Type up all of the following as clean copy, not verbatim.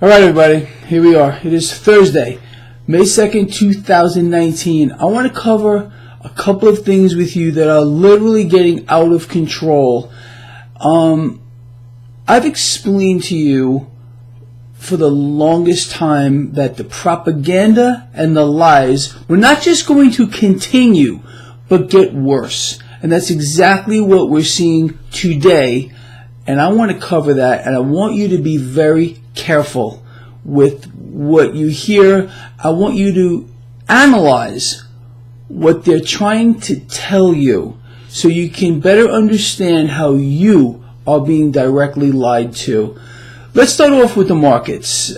All right, everybody, here we are. It is Thursday, May 2nd, 2019. I want to cover a couple of things with you that are literally getting out of control. I've explained to you for the longest time that the propaganda and the lies were not just going to continue, but get worse. And that's exactly what we're seeing today. And I want to cover that, and I want you to be very careful with what you hear. I want you to analyze what they're trying to tell you so you can better understand how you are being directly lied to. Let's start off with the markets.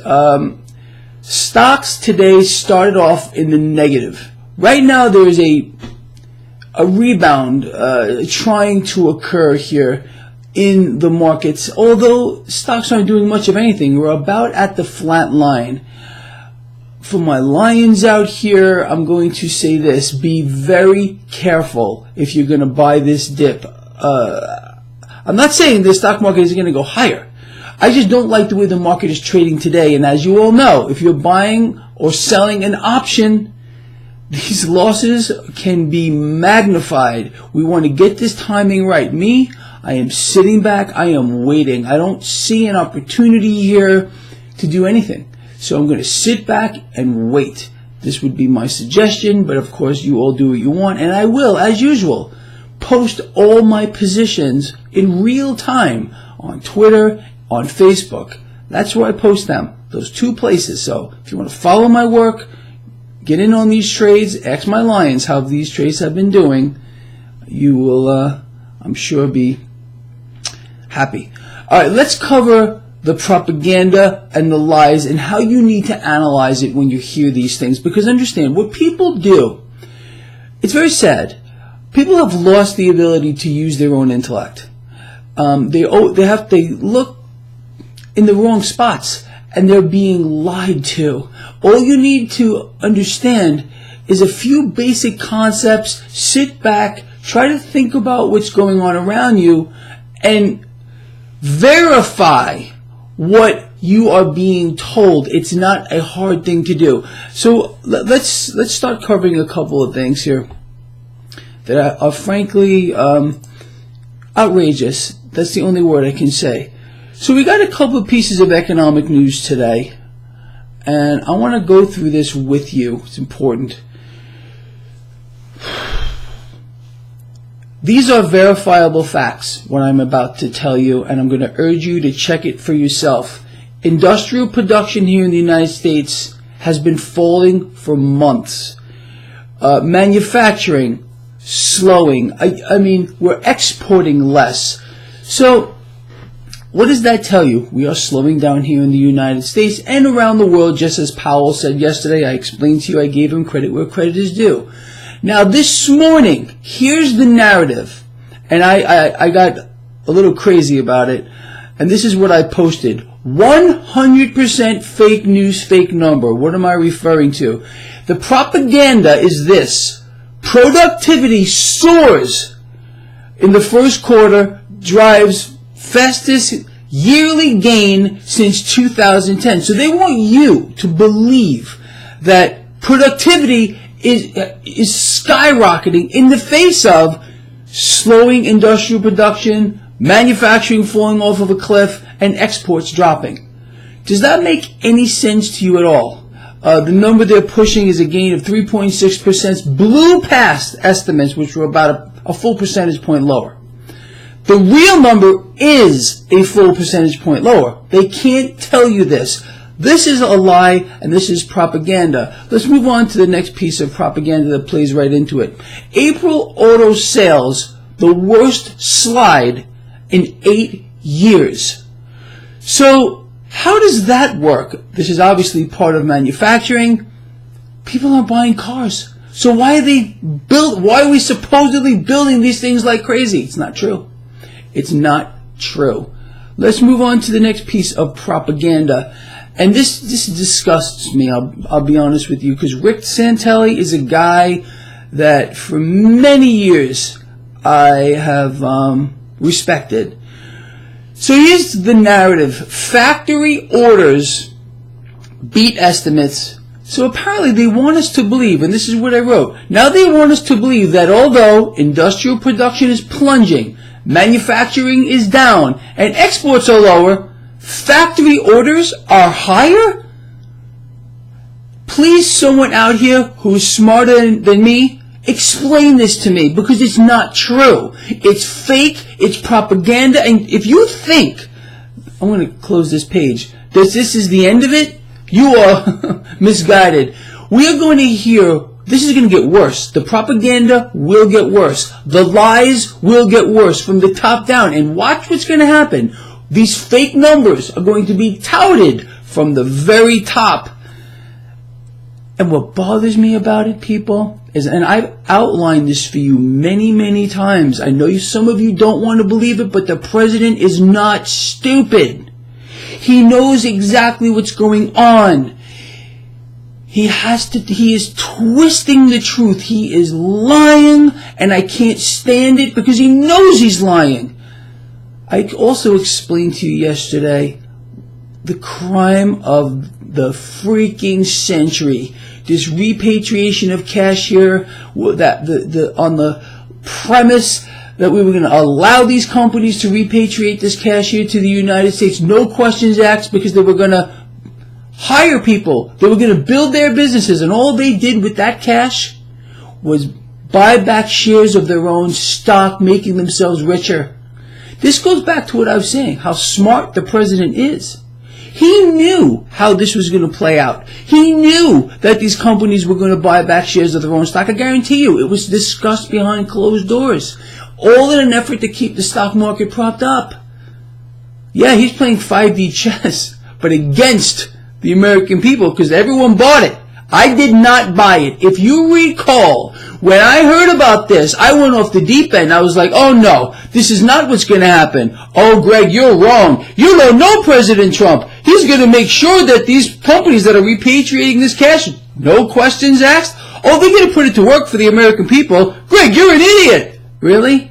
Stocks today started off in the negative. Right now there is a rebound trying to occur here in the markets, although stocks aren't doing much of anything. We're about at the flat line. For my lions out here, I'm going to say this: be very careful if you're going to buy this dip. I'm not saying the stock market is going to go higher. I just don't like the way the market is trading today. And as you all know, if you're buying or selling an option, these losses can be magnified. We want to get this timing right. I am sitting back. I am waiting. I don't see an opportunity here to do anything. So I'm going to sit back and wait. This would be my suggestion, but of course you all do what you want. And I will, as usual, post all my positions in real time on Twitter, on Facebook. That's where I post them, those two places. So if you want to follow my work, get in on these trades, ask my lions how these trades have been doing, you will, I'm sure, be happy. All right, let's cover the propaganda and the lies and how you need to analyze it when you hear these things. Because understand, what people do, it's very sad. People have lost the ability to use their own intellect. They look in the wrong spots and they're being lied to. All you need to understand is a few basic concepts. Sit back, try to think about what's going on around you, and verify what you are being told. It's not a hard thing to do. So let's start covering a couple of things here that are frankly outrageous. That's the only word I can say. So we got a couple of pieces of economic news today, and I want to go through this with you. It's important. These are verifiable facts, what I'm about to tell you, and I'm going to urge you to check it for yourself. Industrial production here in the United States has been falling for months. Manufacturing slowing. I mean, we're exporting less. So what does that tell you? We are slowing down here in the United States and around the world, just as Powell said yesterday. I explained to you, I gave him credit where credit is due. Now this morning, here's the narrative, and I got a little crazy about it, and this is what I posted. 100% fake news, fake number. What am I referring to? The propaganda is this: productivity soars in the first quarter, drives fastest yearly gain since 2010. So they want you to believe that productivity is skyrocketing in the face of slowing industrial production, manufacturing falling off of a cliff, and exports dropping. Does that make any sense to you at all? The number they're pushing is a gain of 3.6%, blew past estimates, which were about a full percentage point lower. The real number is a full percentage point lower. They can't tell you this. This is a lie, and this is propaganda. Let's move on to the next piece of propaganda that plays right into it. April auto sales, the worst slide in 8 years. So how does that work? This is obviously part of manufacturing. People aren't buying cars. So why are we supposedly building these things like crazy? It's not true. It's not true. Let's move on to the next piece of propaganda. And this disgusts me, I'll be honest with you, because Rick Santelli is a guy that for many years I have respected. So here's the narrative. Factory orders beat estimates. So apparently they want us to believe, and this is what I wrote, now they want us to believe that although industrial production is plunging, manufacturing is down, and exports are lower, factory orders are higher? Please, someone out here who is smarter than me, explain this to me, because it's not true. It's fake, it's propaganda, and if you think, I'm going to close this page, that this is the end of it, you are misguided. We are going to hear, this is going to get worse. The propaganda will get worse. The lies will get worse from the top down. And watch what's going to happen. These fake numbers are going to be touted from the very top. And what bothers me about it, people, is, and I've outlined this for you many, many times. I know some of you don't want to believe it, but the president is not stupid. He knows exactly what's going on. He is twisting the truth. He is lying, and I can't stand it because he knows he's lying. I also explained to you yesterday the crime of the freaking century. This repatriation of cash here, that on the premise that we were going to allow these companies to repatriate this cash here to the United States, no questions asked, because they were going to hire people. They were going to build their businesses, and all they did with that cash was buy back shares of their own stock, making themselves richer. This goes back to what I was saying, how smart the president is. He knew how this was going to play out. He knew that these companies were going to buy back shares of their own stock. I guarantee you, it was discussed behind closed doors. All in an effort to keep the stock market propped up. Yeah, he's playing 5D chess, but against the American people, because everyone bought it. I did not buy it. If you recall, when I heard about this, I went off the deep end. I was like, oh no, this is not what's going to happen. Oh, Greg, you're wrong. You don't know President Trump. He's going to make sure that these companies that are repatriating this cash, no questions asked, oh, they're going to put it to work for the American people. Greg, you're an idiot. Really?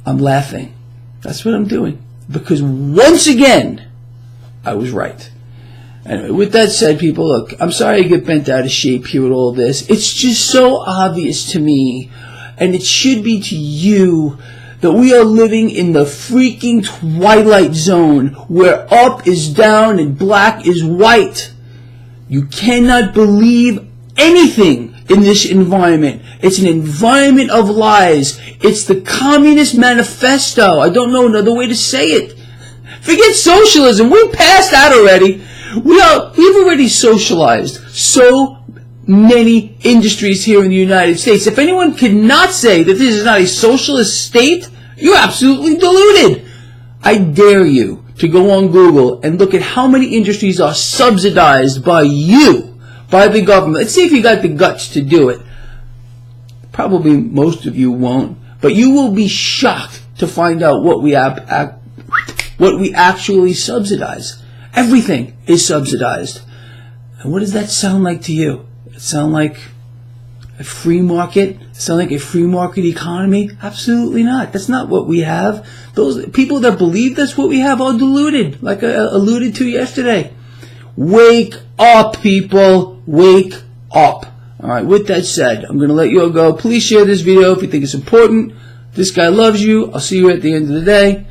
I'm laughing. That's what I'm doing. Because once again, I was right. Anyway, with that said, people, look, I'm sorry I get bent out of shape here with all this. It's just so obvious to me, and it should be to you, that we are living in the freaking twilight zone where up is down and black is white. You cannot believe anything in this environment. It's an environment of lies. It's the Communist Manifesto. I don't know another way to say it. Forget socialism. We're past that already. We've already socialized so many industries here in the United States. If anyone cannot say that this is not a socialist state, you're absolutely deluded. I dare you to go on Google and look at how many industries are subsidized by you, by the government. Let's see if you got the guts to do it. Probably most of you won't, but you will be shocked to find out what we actually subsidize. Everything is subsidized. And what does that sound like to you? It sound like a free market? Sound like a free market economy? Absolutely not. That's not what we have. Those people that believe that's what we have are deluded, like I alluded to yesterday. Wake up, people. Wake up. All right, with that said, I'm going to let you all go. Please share this video if you think it's important. This guy loves you. I'll see you at the end of the day.